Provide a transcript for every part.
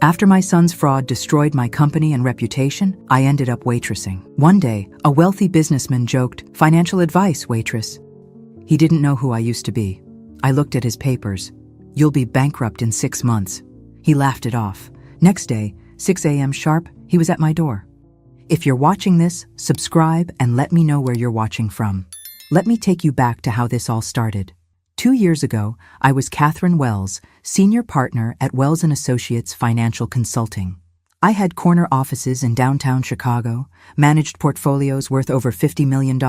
After my son's fraud destroyed my company and reputation, I ended up waitressing. One day, a wealthy businessman joked, "Financial advice, waitress." He didn't know who I used to be. I looked at his papers. "You'll be bankrupt in 6 months." He laughed it off. Next day, 6 a.m. sharp, he was at my door. If you're watching this, subscribe and let me know where you're watching from. Let me take you back to how this all started. 2 years ago, I was Catherine Wells, senior partner at Wells & Associates Financial Consulting. I had corner offices in downtown Chicago, managed portfolios worth over $50 million,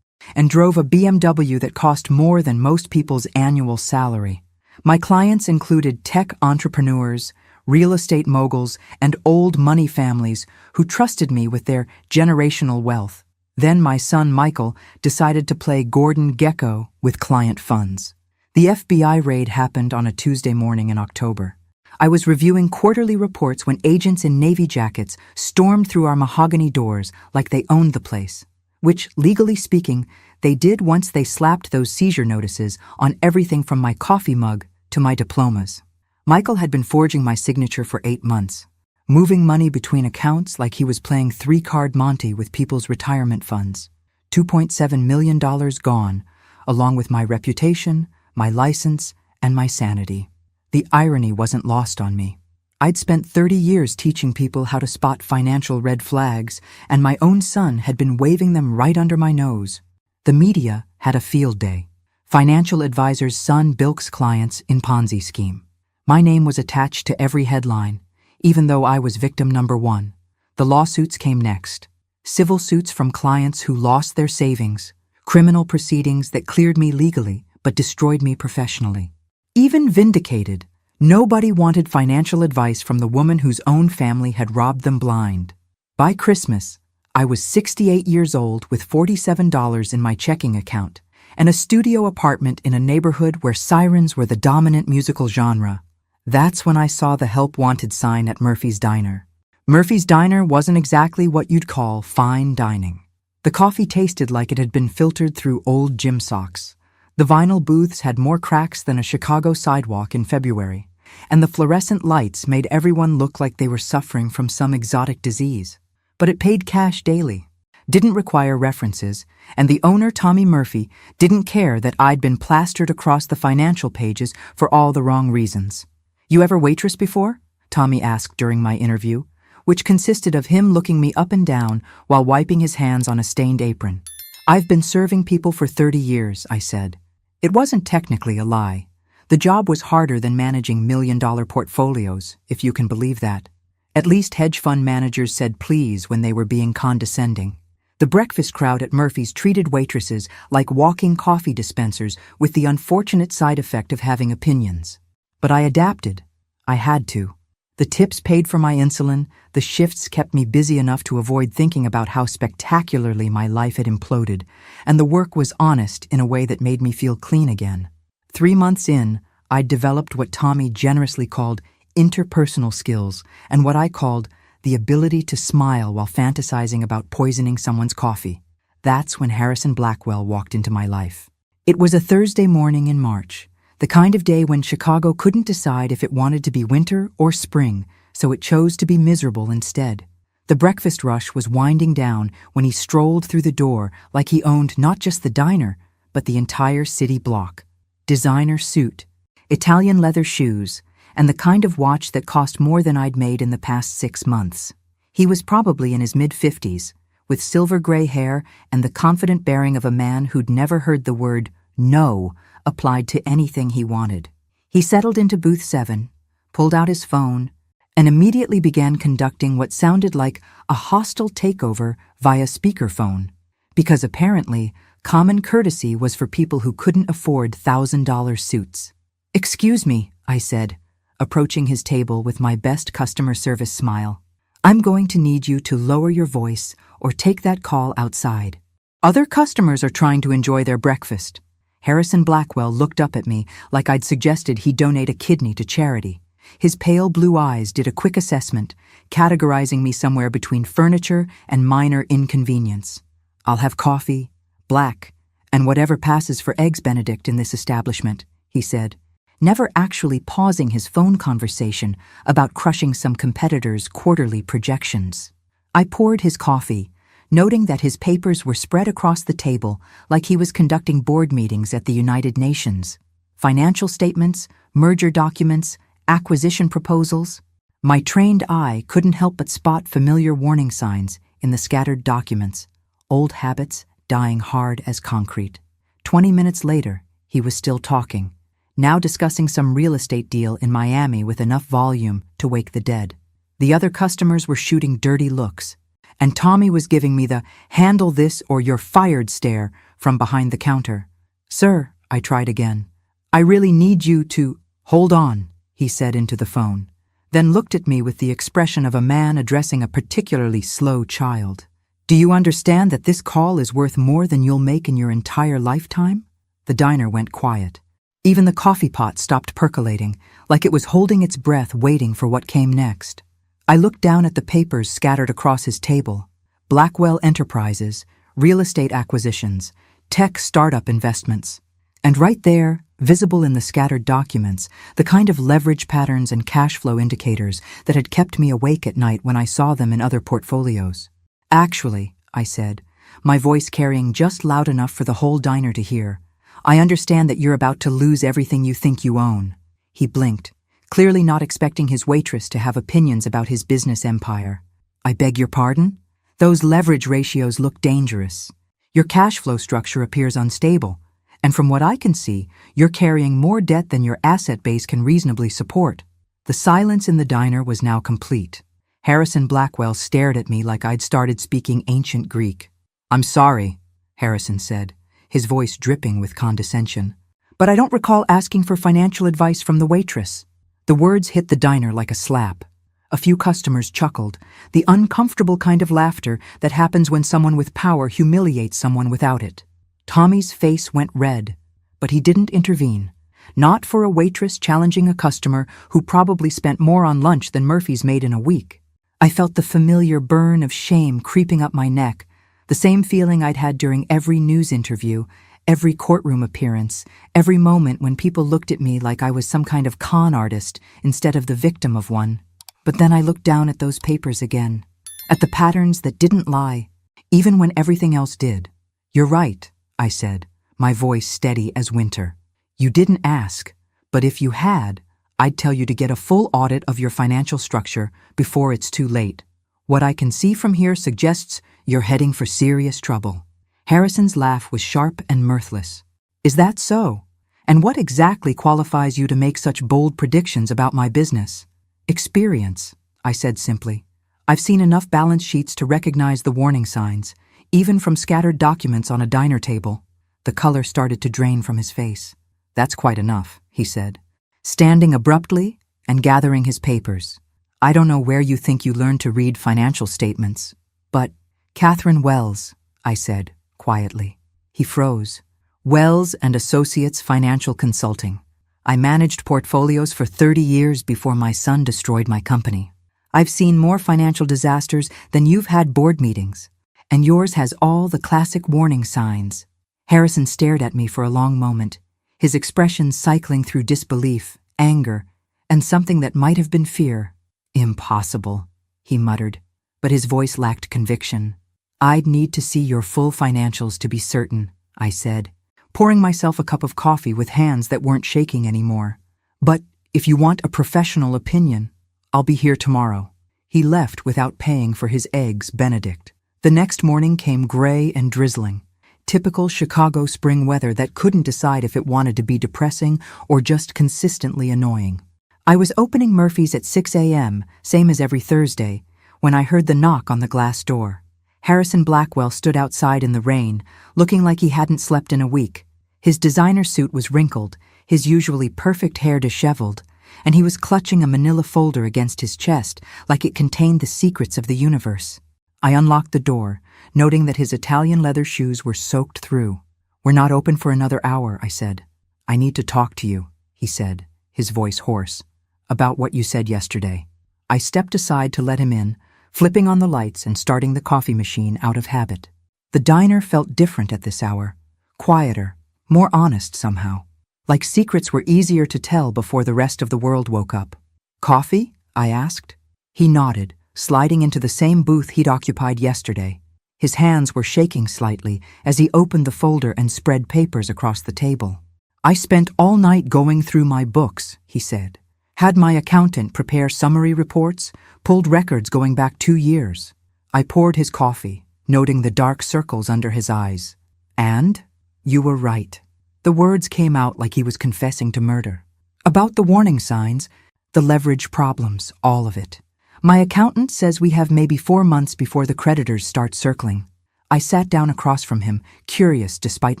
and drove a BMW that cost more than most people's annual salary. My clients included tech entrepreneurs, real estate moguls, and old money families who trusted me with their generational wealth. Then my son Michael decided to play Gordon Gekko with client funds. The FBI raid happened on a Tuesday morning in October. I was reviewing quarterly reports when agents in navy jackets stormed through our mahogany doors like they owned the place, which, legally speaking, they did once they slapped those seizure notices on everything from my coffee mug to my diplomas. Michael had been forging my signature for 8 months, moving money between accounts like he was playing 3-card Monte with people's retirement funds. $2.7 million gone, along with my reputation, my license, and my sanity. The irony wasn't lost on me. I'd spent 30 years teaching people how to spot financial red flags, and my own son had been waving them right under my nose. The media had a field day. Financial advisor's son bilks clients in Ponzi scheme. My name was attached to every headline, even though I was victim number 1. The lawsuits came next. Civil suits from clients who lost their savings, criminal proceedings that cleared me legally but destroyed me professionally. Even vindicated, nobody wanted financial advice from the woman whose own family had robbed them blind. By Christmas, I was 68 years old with $47 in my checking account and a studio apartment in a neighborhood where sirens were the dominant musical genre. That's when I saw the help wanted sign at Murphy's Diner. Murphy's Diner wasn't exactly what you'd call fine dining. The coffee tasted like it had been filtered through old gym socks. The vinyl booths had more cracks than a Chicago sidewalk in February, and the fluorescent lights made everyone look like they were suffering from some exotic disease. But it paid cash daily, didn't require references, and the owner, Tommy Murphy, didn't care that I'd been plastered across the financial pages for all the wrong reasons. "You ever waitress before?" Tommy asked during my interview, which consisted of him looking me up and down while wiping his hands on a stained apron. "I've been serving people for 30 years, I said. It wasn't technically a lie. The job was harder than managing million-dollar portfolios, if you can believe that. At least hedge fund managers said please when they were being condescending. The breakfast crowd at Murphy's treated waitresses like walking coffee dispensers with the unfortunate side effect of having opinions. But I adapted. I had to. The tips paid for my insulin, the shifts kept me busy enough to avoid thinking about how spectacularly my life had imploded, and the work was honest in a way that made me feel clean again. 3 months in, I'd developed what Tommy generously called interpersonal skills, and what I called the ability to smile while fantasizing about poisoning someone's coffee. That's when Harrison Blackwell walked into my life. It was a Thursday morning in March. The kind of day when Chicago couldn't decide if it wanted to be winter or spring, so it chose to be miserable instead. The breakfast rush was winding down when he strolled through the door like he owned not just the diner, but the entire city block. Designer suit, Italian leather shoes, and the kind of watch that cost more than I'd made in the past 6 months. He was probably in his mid-50s, with silver-gray hair and the confident bearing of a man who'd never heard the word no applied to anything he wanted. He settled into booth 7, pulled out his phone, and immediately began conducting what sounded like a hostile takeover via speakerphone, because apparently common courtesy was for people who couldn't afford $1,000 suits. "Excuse me," I said, approaching his table with my best customer service smile. "I'm going to need you to lower your voice or take that call outside. Other customers are trying to enjoy their breakfast." Harrison Blackwell looked up at me like I'd suggested he donate a kidney to charity. His pale blue eyes did a quick assessment, categorizing me somewhere between furniture and minor inconvenience. "I'll have coffee, black, and whatever passes for eggs Benedict in this establishment," he said. never actually pausing his phone conversation about crushing some competitor's quarterly projections. I poured his coffee, noting that his papers were spread across the table like he was conducting board meetings at the United Nations. Financial statements, merger documents, acquisition proposals. My trained eye couldn't help but spot familiar warning signs in the scattered documents, old habits dying hard as concrete. 20 minutes later, he was still talking, now discussing some real estate deal in Miami with enough volume to wake the dead. The other customers were shooting dirty looks, and Tommy was giving me the "handle this or you're fired" stare from behind the counter. "Sir," I tried again. "I really need you to—" "Hold on," he said into the phone, then looked at me with the expression of a man addressing a particularly slow child. "Do you understand that this call is worth more than you'll make in your entire lifetime?" The diner went quiet. Even the coffee pot stopped percolating, like it was holding its breath waiting for what came next. I looked down at the papers scattered across his table. Blackwell Enterprises, real estate acquisitions, tech startup investments. And right there, visible in the scattered documents, the kind of leverage patterns and cash flow indicators that had kept me awake at night when I saw them in other portfolios. "Actually," I said, my voice carrying just loud enough for the whole diner to hear, "I understand that you're about to lose everything you think you own." He blinked, clearly not expecting his waitress to have opinions about his business empire. "I beg your pardon? Those leverage ratios look dangerous. Your cash flow structure appears unstable, and from what I can see, you're carrying more debt than your asset base can reasonably support." The silence in the diner was now complete. Harrison Blackwell stared at me like I'd started speaking ancient Greek. "I'm sorry," Harrison said, his voice dripping with condescension, "but I don't recall asking for financial advice from the waitress." The words hit the diner like a slap. A few customers chuckled, the uncomfortable kind of laughter that happens when someone with power humiliates someone without it. Tommy's face went red, but he didn't intervene. Not for a waitress challenging a customer who probably spent more on lunch than Murphy's made in a week. I felt the familiar burn of shame creeping up my neck, the same feeling I'd had during every news interview, every courtroom appearance, every moment when people looked at me like I was some kind of con artist instead of the victim of one. But then I looked down at those papers again, at the patterns that didn't lie, even when everything else did. "You're right," I said, my voice steady as winter. "You didn't ask, but if you had, I'd tell you to get a full audit of your financial structure before it's too late. What I can see from here suggests you're heading for serious trouble." Harrison's laugh was sharp and mirthless. "Is that so? And what exactly qualifies you to make such bold predictions about my business?" "Experience," I said simply. "I've seen enough balance sheets to recognize the warning signs, even from scattered documents on a diner table." The color started to drain from his face. "That's quite enough," he said, standing abruptly and gathering his papers. "I don't know where you think you learned to read financial statements, but—" "Catherine Wells," I said, quietly. He froze. "Wells and Associates Financial Consulting. I managed portfolios for 30 years before my son destroyed my company. I've seen more financial disasters than you've had board meetings, and yours has all the classic warning signs." Harrison stared at me for a long moment, his expression cycling through disbelief, anger, and something that might have been fear. "Impossible," he muttered, but his voice lacked conviction. "I'd need to see your full financials to be certain," I said, pouring myself a cup of coffee with hands that weren't shaking anymore. "But if you want a professional opinion, I'll be here tomorrow." He left without paying for his eggs Benedict. The next morning came gray and drizzling, typical Chicago spring weather that couldn't decide if it wanted to be depressing or just consistently annoying. I was opening Murphy's at 6 a.m., same as every Thursday, when I heard the knock on the glass door. Harrison Blackwell stood outside in the rain, looking like he hadn't slept in a week. His designer suit was wrinkled, his usually perfect hair disheveled, and he was clutching a manila folder against his chest like it contained the secrets of the universe. I unlocked the door, noting that his Italian leather shoes were soaked through. "We're not open for another hour," I said. "I need to talk to you," he said, his voice hoarse, "about what you said yesterday." I stepped aside to let him in, flipping on the lights and starting the coffee machine out of habit. The diner felt different at this hour, quieter, more honest somehow. like secrets were easier to tell before the rest of the world woke up. "Coffee?" I asked. He nodded, sliding into the same booth he'd occupied yesterday. His hands were shaking slightly as he opened the folder and spread papers across the table. "I spent all night going through my books," he said. "Had my accountant prepare summary reports, pulled records going back 2 years. I poured his coffee, noting the dark circles under his eyes. "And? You were right." The words came out like he was confessing to murder. "About the warning signs, the leverage problems, all of it. My accountant says we have maybe 4 months before the creditors start circling." I sat down across from him, curious despite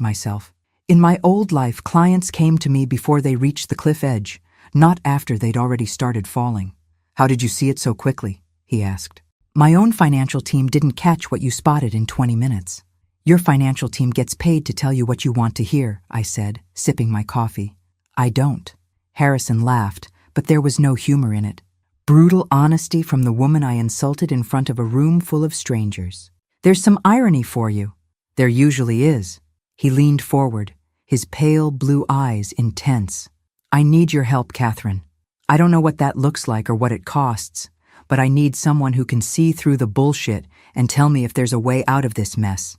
myself. In my old life, clients came to me before they reached the cliff edge, not after they'd already started falling. "How did you see it so quickly?" he asked. "My own financial team didn't catch what you spotted in 20 minutes. Your financial team gets paid to tell you what you want to hear," I said, sipping my coffee. "I don't." Harrison laughed, but there was no humor in it. Brutal honesty from the woman I insulted in front of a room full of strangers. "There's some irony for you." "There usually is." He leaned forward, his pale blue eyes intense. "I need your help, Catherine. I don't know what that looks like or what it costs, but I need someone who can see through the bullshit and tell me if there's a way out of this mess."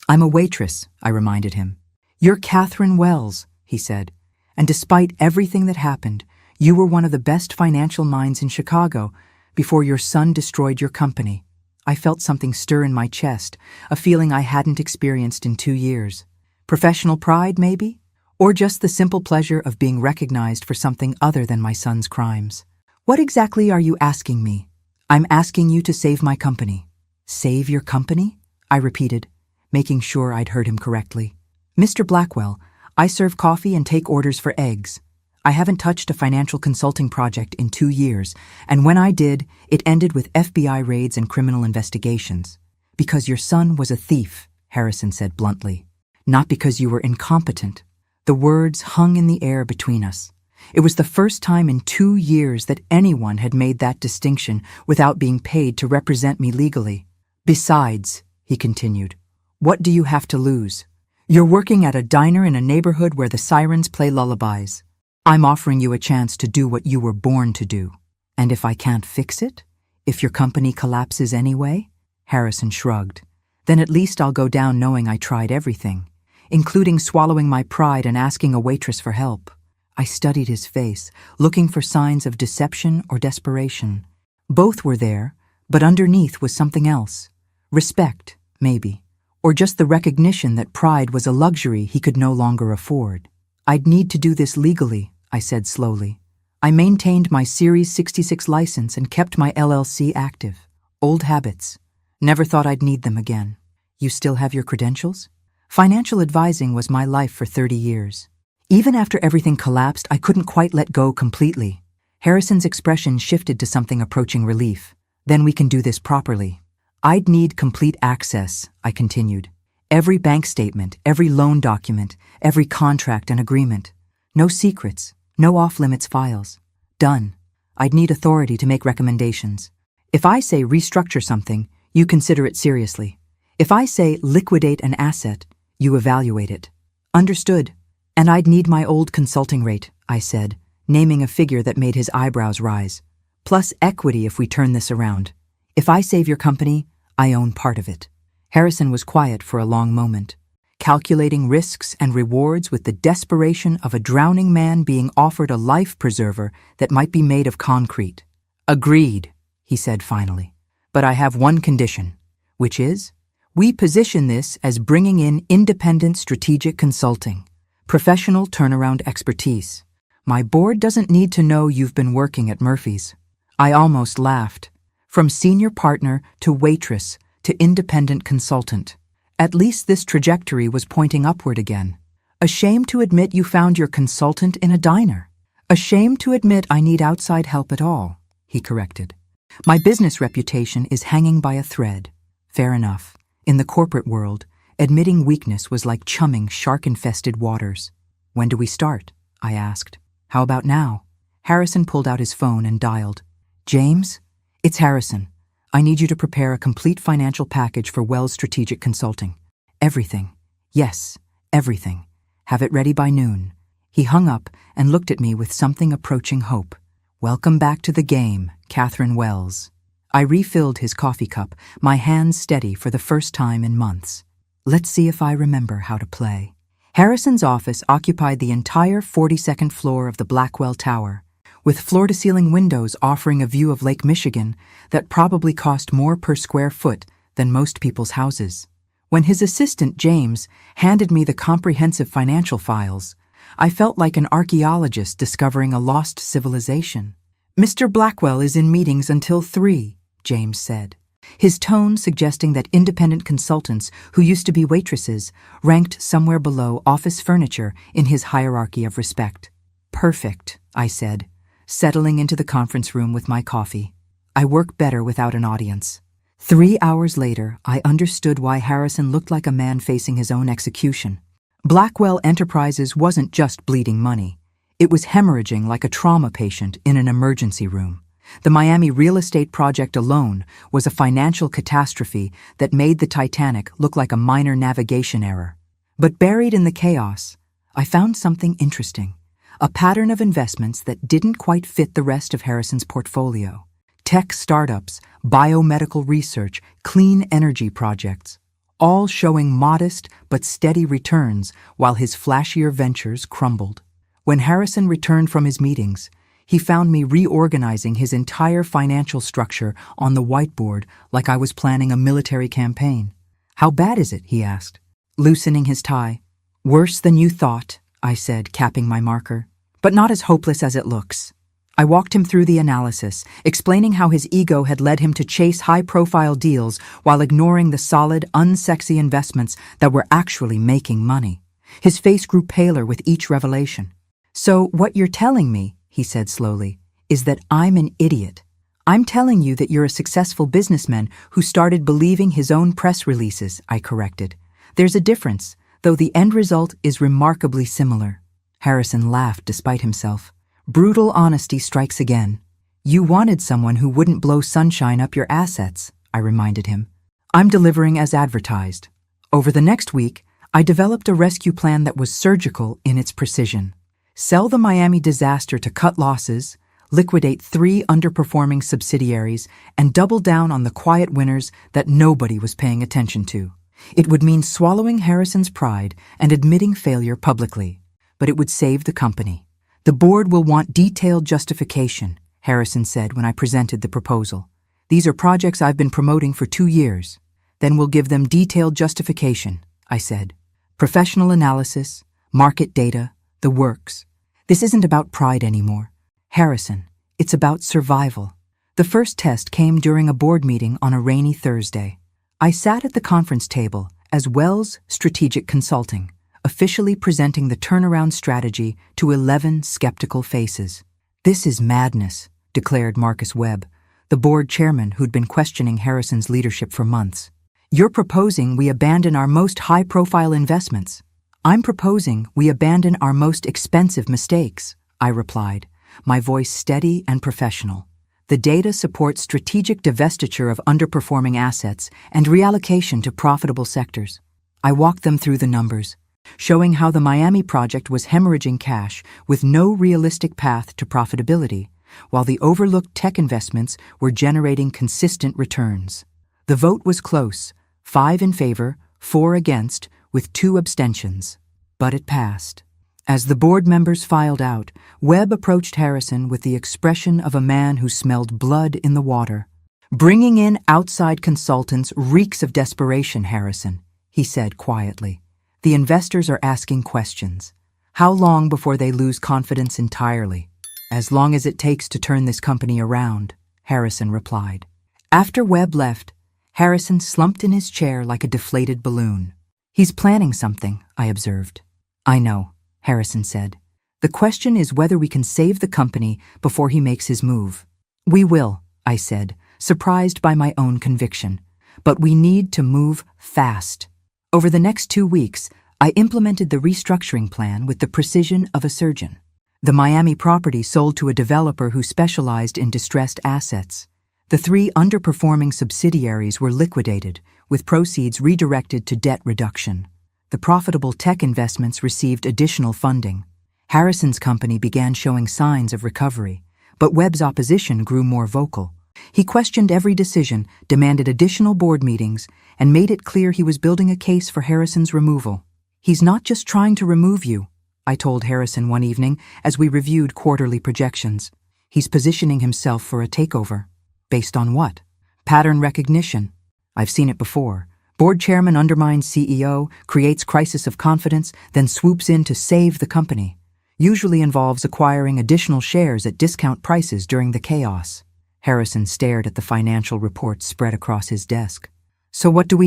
"I'm a waitress," I reminded him. "You're Catherine Wells," he said, "and despite everything that happened, you were one of the best financial minds in Chicago before your son destroyed your company." I felt something stir in my chest, a feeling I hadn't experienced in 2 years. Professional pride, maybe? Or just the simple pleasure of being recognized for something other than my son's crimes. "What exactly are you asking me?" "I'm asking you to save my company." "Save your company?" I repeated, making sure I'd heard him correctly. "Mr. Blackwell, I serve coffee and take orders for eggs. I haven't touched a financial consulting project in 2 years, and when I did, it ended with FBI raids and criminal investigations. Because your son was a thief," Harrison said bluntly. "Not because you were incompetent." The words hung in the air between us. It was the first time in 2 years that anyone had made that distinction without being paid to represent me legally. "Besides," he continued, "what do you have to lose? You're working at a diner in a neighborhood where the sirens play lullabies. I'm offering you a chance to do what you were born to do. And if I can't fix it? If your company collapses anyway?" Harrison shrugged. "Then at least I'll go down knowing I tried everything, including swallowing my pride and asking a waitress for help." I studied his face, looking for signs of deception or desperation. Both were there, but underneath was something else. Respect, maybe. Or just the recognition that pride was a luxury he could no longer afford. "I'd need to do this legally," I said slowly. "I maintained my Series 66 license and kept my LLC active. Old habits. Never thought I'd need them again." "You still have your credentials?" Financial advising was my life for 30 years. Even after everything collapsed, I couldn't quite let go completely. Harrison's expression shifted to something approaching relief. "Then we can do this properly." "I'd need complete access," I continued. "Every bank statement, every loan document, every contract and agreement. No secrets, no off-limits files. Done. I'd need authority to make recommendations. If I say restructure something, you consider it seriously. If I say liquidate an asset, you evaluate it." "Understood. And I'd need my old consulting rate," I said, naming a figure that made his eyebrows rise. "Plus equity if we turn this around. If I save your company, I own part of it." Harrison was quiet for a long moment, calculating risks and rewards with the desperation of a drowning man being offered a life preserver that might be made of concrete. "Agreed," he said finally. "But I have one condition, which is, we position this as bringing in independent strategic consulting, professional turnaround expertise. My board doesn't need to know you've been working at Murphy's." I almost laughed. From senior partner to waitress to independent consultant. At least this trajectory was pointing upward again. "Ashamed to admit you found your consultant in a diner." "Ashamed to admit I need outside help at all," he corrected. "My business reputation is hanging by a thread." Fair enough. In the corporate world, admitting weakness was like chumming shark-infested waters. "When do we start?" I asked. "How about now?" Harrison pulled out his phone and dialed. "James? It's Harrison. I need you to prepare a complete financial package for Wells Strategic Consulting. Everything. Yes, everything. Have it ready by noon. He hung up and looked at me with something approaching hope. "Welcome back to the game, Catherine Wells." I refilled his coffee cup, my hands steady for the first time in months. Let's see if I remember how to play. Harrison's office occupied the entire 42nd floor of the Blackwell Tower, with floor-to-ceiling windows offering a view of Lake Michigan that probably cost more per square foot than most people's houses. When his assistant, James, handed me the comprehensive financial files, I felt like an archaeologist discovering a lost civilization. "Mr. Blackwell is in meetings until 3, James said, his tone suggesting that independent consultants who used to be waitresses ranked somewhere below office furniture in his hierarchy of respect. "Perfect," I said, settling into the conference room with my coffee. I work better without an audience. 3 hours later, I understood why Harrison looked like a man facing his own execution. Blackwell Enterprises wasn't just bleeding money. It was hemorrhaging like a trauma patient in an emergency room. The Miami real estate project alone was a financial catastrophe that made the Titanic look like a minor navigation error. But buried in the chaos, I found something interesting. A pattern of investments that didn't quite fit the rest of Harrison's portfolio. Tech startups, biomedical research, clean energy projects, all showing modest but steady returns while his flashier ventures crumbled. When Harrison returned from his meetings, he found me reorganizing his entire financial structure on the whiteboard like I was planning a military campaign. "How bad is it?" he asked, loosening his tie. "Worse than you thought," I said, capping my marker, "but not as hopeless as it looks." I walked him through the analysis, explaining how his ego had led him to chase high-profile deals while ignoring the solid, unsexy investments that were actually making money. His face grew paler with each revelation. "So what you're telling me," he said slowly, "is that I'm an idiot. I'm telling you that you're a successful businessman who started believing his own press releases," I corrected. "There's a difference, though the end result is remarkably similar." Harrison laughed despite himself. "Brutal honesty strikes again. You wanted someone who wouldn't blow sunshine up your assets," I reminded him. "I'm delivering as advertised." Over the next week, I developed a rescue plan that was surgical in its precision. Sell the Miami disaster to cut losses, liquidate 3 underperforming subsidiaries, and double down on the quiet winners that nobody was paying attention to. It would mean swallowing Harrison's pride and admitting failure publicly, but it would save the company. "The board will want detailed justification," Harrison said when I presented the proposal. "These are projects I've been promoting for 2 years. Then we'll give them detailed justification," I said. "Professional analysis, market data, the works. This isn't about pride anymore. Harrison, it's about survival." The first test came during a board meeting on a rainy Thursday. I sat at the conference table as Wells Strategic Consulting, officially presenting the turnaround strategy to 11 skeptical faces. "This is madness," declared Marcus Webb, the board chairman who'd been questioning Harrison's leadership for months. "You're proposing we abandon our most high-profile investments." "I'm proposing we abandon our most expensive mistakes," I replied, my voice steady and professional. "The data supports strategic divestiture of underperforming assets and reallocation to profitable sectors." I walked them through the numbers, showing how the Miami project was hemorrhaging cash with no realistic path to profitability, while the overlooked tech investments were generating consistent returns. The vote was close, 5 in favor, 4 against, with 2 abstentions. But it passed. As the board members filed out, Webb approached Harrison with the expression of a man who smelled blood in the water. "Bringing in outside consultants reeks of desperation, Harrison," he said quietly. "The investors are asking questions. How long before they lose confidence entirely?" "As long as it takes to turn this company around," Harrison replied. After Webb left, Harrison slumped in his chair like a deflated balloon. "He's planning something," I observed. "I know," Harrison said. "The question is whether we can save the company before he makes his move." "We will," I said, surprised by my own conviction. "But we need to move fast." Over the next 2 weeks, I implemented the restructuring plan with the precision of a surgeon. The Miami property sold to a developer who specialized in distressed assets. The 3 underperforming subsidiaries were liquidated, with proceeds redirected to debt reduction. The profitable tech investments received additional funding. Harrison's company began showing signs of recovery, but Webb's opposition grew more vocal. He questioned every decision, demanded additional board meetings, and made it clear he was building a case for Harrison's removal. "He's not just trying to remove you," I told Harrison one evening as we reviewed quarterly projections. "He's positioning himself for a takeover." "Based on what?" "Pattern recognition. I've seen it before. Board chairman undermines CEO, creates crisis of confidence, then swoops in to save the company. Usually involves acquiring additional shares at discount prices during the chaos." Harrison stared at the financial reports spread across his desk. "So what do?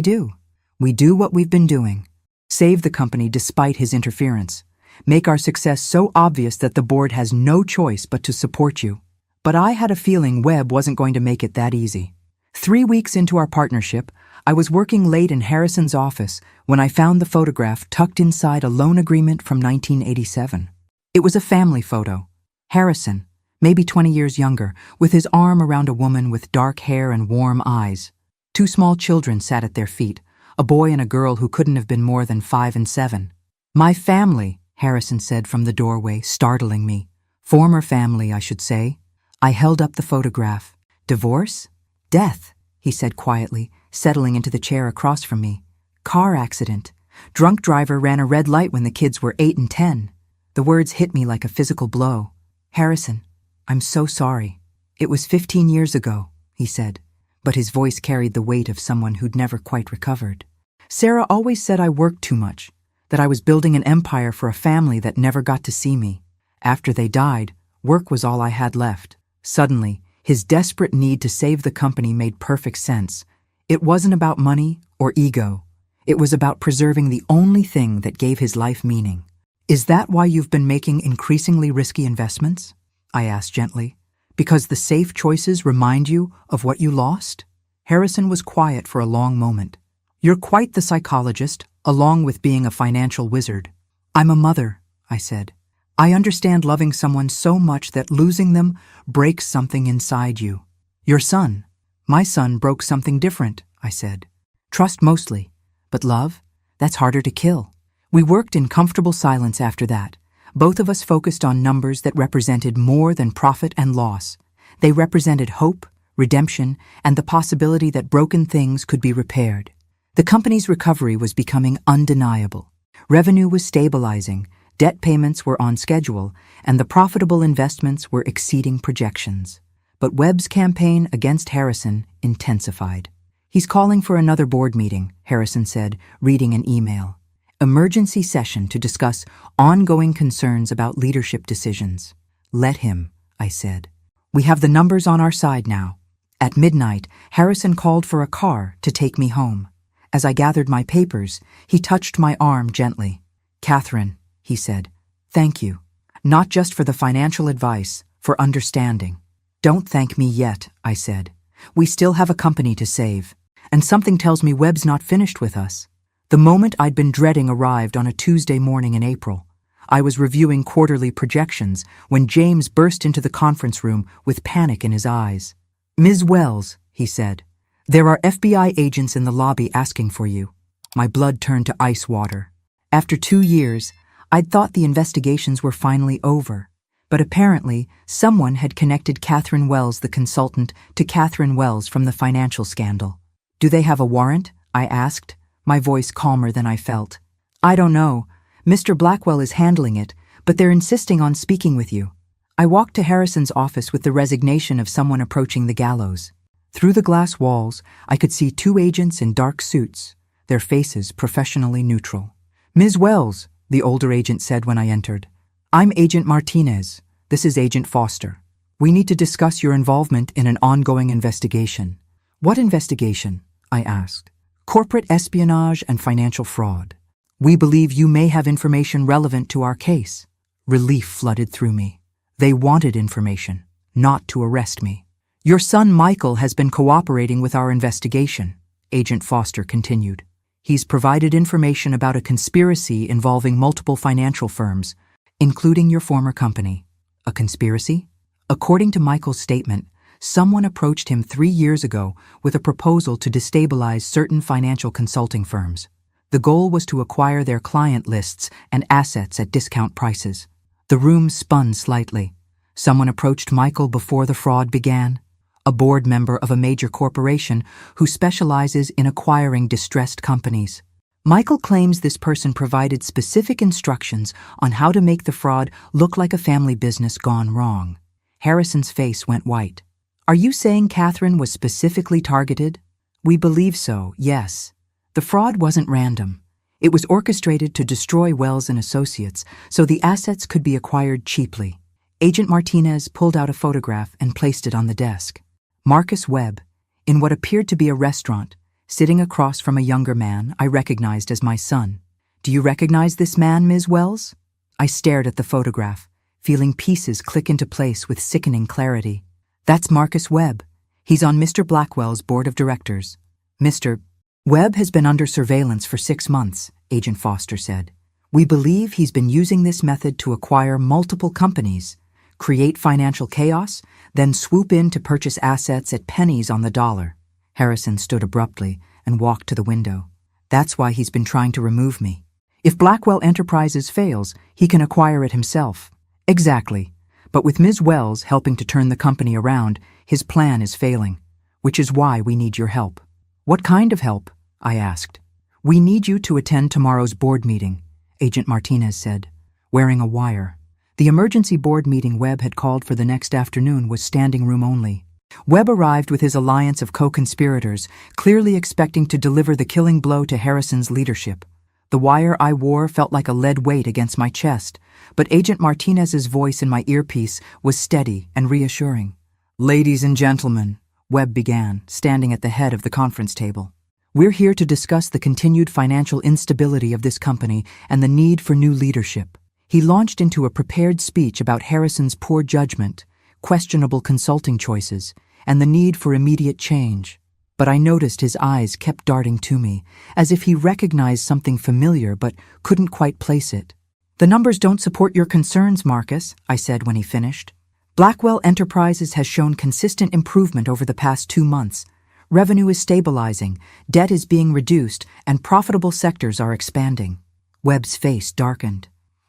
We do what we've been doing. Save the company despite his interference. Make our success so obvious that the board has no choice but to support you." But I had a feeling Webb wasn't going to make it that easy. 3 weeks into our partnership, I was working late in Harrison's office when I found the photograph tucked inside a loan agreement from 1987. It was a family photo. Harrison, maybe 20 years younger, with his arm around a woman with dark hair and warm eyes. 2 small children sat at their feet, a boy and a girl who couldn't have been more than 5 and 7. "My family," Harrison said from the doorway, startling me. "Former family, I should say." I held up the photograph. "Divorce? Death," he said quietly, settling into the chair across from me. "Car accident. Drunk driver ran a red light when the kids were 8 and 10. The words hit me like a physical blow. "Harrison, I'm so sorry. It was 15 years ago," he said, but his voice carried the weight of someone who'd never quite recovered. "Sarah always said I worked too much, that I was building an empire for a family that never got to see me. After they died, work was all I had left." Suddenly, his desperate need to save the company made perfect sense. It wasn't about money or ego. It was about preserving the only thing that gave his life meaning. "Is that why you've been making increasingly risky investments?" I asked gently. "Because the safe choices remind you of what you lost?" Harrison was quiet for a long moment. "You're quite the psychologist, along with being a financial wizard." "I'm a mother," I said. "I understand loving someone so much that losing them breaks something inside you." "Your son." "My son broke something different," I said. "Trust mostly, but love? That's harder to kill." We worked in comfortable silence after that. Both of us focused on numbers that represented more than profit and loss. They represented hope, redemption, and the possibility that broken things could be repaired. The company's recovery was becoming undeniable. Revenue was stabilizing, debt payments were on schedule, and the profitable investments were exceeding projections. But Webb's campaign against Harrison intensified. "He's calling for another board meeting," Harrison said, reading an email. "Emergency session to discuss ongoing concerns about leadership decisions." "Let him," I said. "We have the numbers on our side now." At midnight, Harrison called for a car to take me home. As I gathered my papers, he touched my arm gently. "Catherine," he said, "thank you. Not just for the financial advice, for understanding." "Don't thank me yet," I said. "We still have a company to save, and something tells me Webb's not finished with us." The moment I'd been dreading arrived on a Tuesday morning in April. I was reviewing quarterly projections when James burst into the conference room with panic in his eyes. "Ms. Wells," he said, "there are FBI agents in the lobby asking for you." My blood turned to ice water. After 2 years, I'd thought the investigations were finally over. But apparently, someone had connected Catherine Wells, the consultant, to Catherine Wells from the financial scandal. "Do they have a warrant?" I asked, my voice calmer than I felt. "I don't know. Mr. Blackwell is handling it, but they're insisting on speaking with you." I walked to Harrison's office with the resignation of someone approaching the gallows. Through the glass walls, I could see 2 agents in dark suits, their faces professionally neutral. "Ms. Wells," the older agent said when I entered. "I'm Agent Martinez. This is Agent Foster. We need to discuss your involvement in an ongoing investigation." "What investigation?" I asked. "Corporate espionage and financial fraud. We believe you may have information relevant to our case." Relief flooded through me. They wanted information, not to arrest me. "Your son Michael has been cooperating with our investigation," Agent Foster continued. "He's provided information about a conspiracy involving multiple financial firms, including your former company." "A conspiracy?" According to Michael's statement, someone approached him 3 years ago with a proposal to destabilize certain financial consulting firms. The goal was to acquire their client lists and assets at discount prices. The room spun slightly. Someone approached Michael before the fraud began. A board member of a major corporation who specializes in acquiring distressed companies. Michael claims this person provided specific instructions on how to make the fraud look like a family business gone wrong. Harrison's face went white. Are you saying Catherine was specifically targeted? We believe so, yes. The fraud wasn't random. It was orchestrated to destroy Wells and Associates so the assets could be acquired cheaply. Agent Martinez pulled out a photograph and placed it on the desk. Marcus Webb, in what appeared to be a restaurant, sitting across from a younger man I recognized as my son. Do you recognize this man, Ms. Wells? I stared at the photograph, feeling pieces click into place with sickening clarity. That's Marcus Webb. He's on Mr. Blackwell's board of directors. Mr. Webb has been under surveillance for 6 months, Agent Foster said. We believe he's been using this method to acquire multiple companies, create financial chaos, then swoop in to purchase assets at pennies on the dollar. Harrison stood abruptly and walked to the window. That's why he's been trying to remove me. If Blackwell Enterprises fails, he can acquire it himself. Exactly. But with Ms. Wells helping to turn the company around, his plan is failing, which is why we need your help. What kind of help? I asked. We need you to attend tomorrow's board meeting, Agent Martinez said, wearing a wire. The emergency board meeting Webb had called for the next afternoon was standing room only. Webb arrived with his alliance of co-conspirators, clearly expecting to deliver the killing blow to Harrison's leadership. The wire I wore felt like a lead weight against my chest, but Agent Martinez's voice in my earpiece was steady and reassuring. Ladies and gentlemen, Webb began, standing at the head of the conference table. We're here to discuss the continued financial instability of this company and the need for new leadership. He launched into a prepared speech about Harrison's poor judgment, questionable consulting choices, and the need for immediate change. But I noticed his eyes kept darting to me, as if he recognized something familiar but couldn't quite place it. The numbers don't support your concerns, Marcus, I said when he finished. Blackwell Enterprises has shown consistent improvement over the past 2 months. Revenue is stabilizing, debt is being reduced, and profitable sectors are expanding. Webb's face darkened.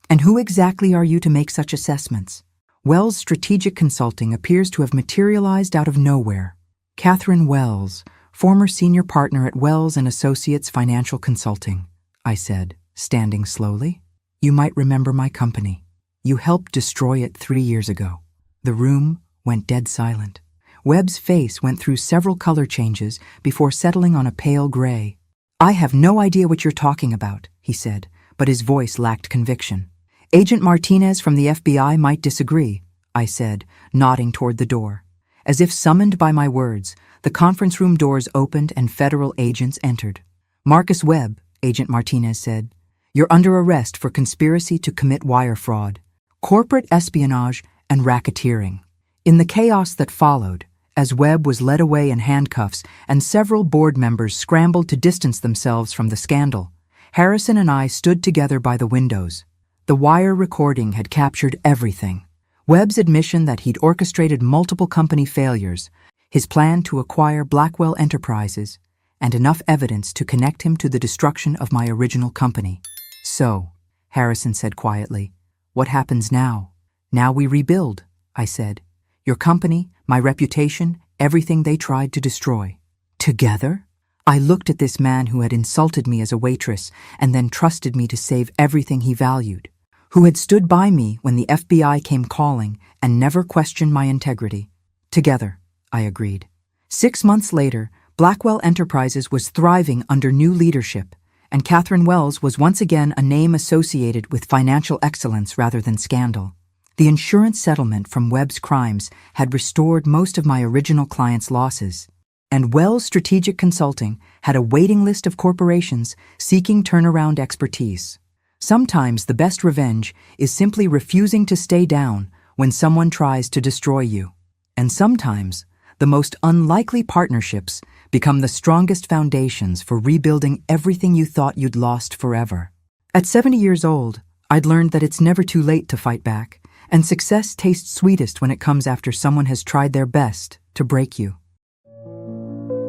And who exactly are you to make such assessments? Wells Strategic Consulting appears to have materialized out of nowhere. Catherine Wells, former senior partner at Wells and Associates Financial Consulting, I said, standing slowly. You might remember my company. You helped destroy it 3 years ago. The room went dead silent. Webb's face went through several color changes before settling on a pale gray. I have no idea what you're talking about, he said, but his voice lacked conviction. Agent Martinez from the FBI might disagree, I said, nodding toward the door. As if summoned by my words, the conference room doors opened and federal agents entered. Marcus Webb, Agent Martinez said, you're under arrest for conspiracy to commit wire fraud, corporate espionage, and racketeering. In the chaos that followed, as Webb was led away in handcuffs and several board members scrambled to distance themselves from the scandal, Harrison and I stood together by the windows. The wire recording had captured everything. Webb's admission that he'd orchestrated multiple company failures, his plan to acquire Blackwell Enterprises, and enough evidence to connect him to the destruction of my original company. So, Harrison said quietly, what happens now? Now we rebuild, I said. Your company, my reputation, everything they tried to destroy. Together? I looked at this man who had insulted me as a waitress and then trusted me to save everything he valued, who had stood by me when the FBI came calling and never questioned my integrity. Together, I agreed. 6 months later, Blackwell Enterprises was thriving under new leadership, and Catherine Wells was once again a name associated with financial excellence rather than scandal. The insurance settlement from Webb's crimes had restored most of my original clients' losses, and Wells Strategic Consulting had a waiting list of corporations seeking turnaround expertise. Sometimes the best revenge is simply refusing to stay down when someone tries to destroy you. And sometimes the most unlikely partnerships become the strongest foundations for rebuilding everything you thought you'd lost forever. At 70 years old, I'd learned that it's never too late to fight back, and success tastes sweetest when it comes after someone has tried their best to break you.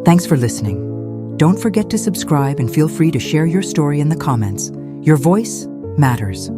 Thanks for listening. Don't forget to subscribe and feel free to share your story in the comments. Your voice matters.